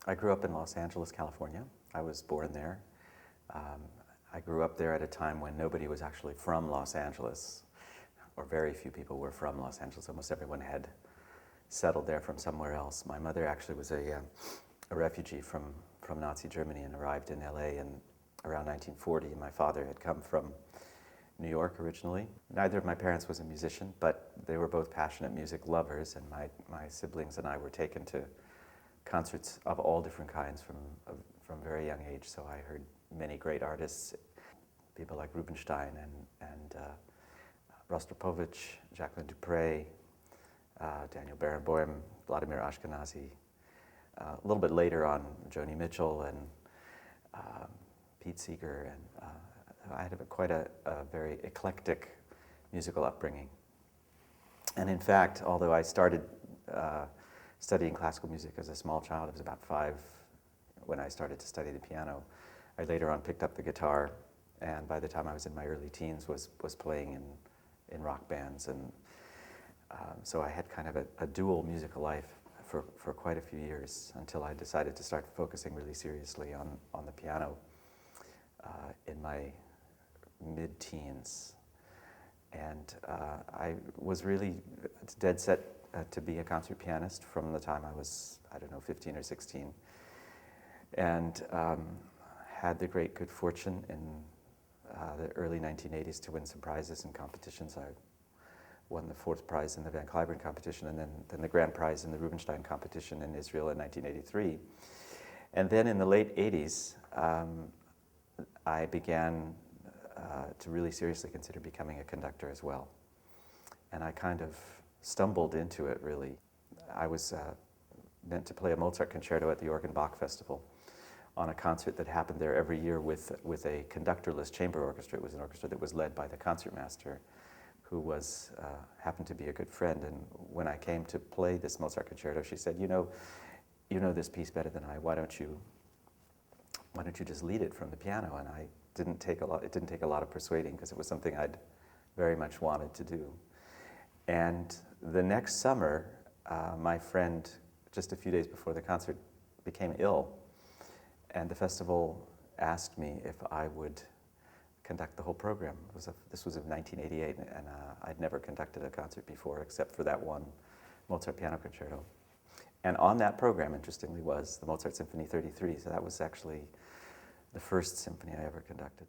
I grew up in Los Angeles, California. I was born there. Um, I grew up there at a time when nobody was actually from Los Angeles, or very few people were from Los Angeles. Almost everyone had settled there from somewhere else. My mother actually was a refugee from Nazi Germany and arrived in LA in around 1940. My father had come from New York originally. Neither of my parents was a musician, but they were both passionate music lovers, and my siblings and I were taken to concerts of all different kinds from a very young age. So I heard many great artists, people like Rubinstein and Rostropovich, Jacqueline Dupre, Daniel Barenboim, Vladimir Ashkenazy. A little bit later on, Joni Mitchell and Pete Seeger, and I had quite a very eclectic musical upbringing. And in fact, although I started studying classical music as a small child, I was about 5 when I started to study the piano. I later on picked up the guitar, and by the time I was in my early teens was playing in rock bands, and so I had kind of a dual musical life for quite a few years until I decided to start focusing really seriously on the piano in my mid-teens. And I was really dead set to be a concert pianist from the time I was, 15 or 16. And had the great good fortune in the early 1980s to win some prizes in competitions. I won the 4th prize in the Van Cliburn competition, and then the grand prize in the Rubinstein competition in Israel in 1983. And then in the late 80s, I began to really seriously consider becoming a conductor as well. And I kind of stumbled into it, really. I was meant to play a Mozart concerto at the Organ Bach Festival on a concert that happened there every year with a conductorless chamber orchestra. It was an orchestra that was led by the concertmaster, who was happened to be a good friend. And when I came to play this Mozart concerto, she said, you know this piece better than I. Why don't you just lead it from the piano? And it didn't take a lot of persuading, because it was something I'd very much wanted to do. And the next summer, my friend, just a few days before the concert, became ill. And the festival asked me if I would conduct the whole program. This was in 1988, and I'd never conducted a concert before except for that one Mozart piano concerto. And on that program, interestingly, was the Mozart Symphony 33. So that was actually the first symphony I ever conducted.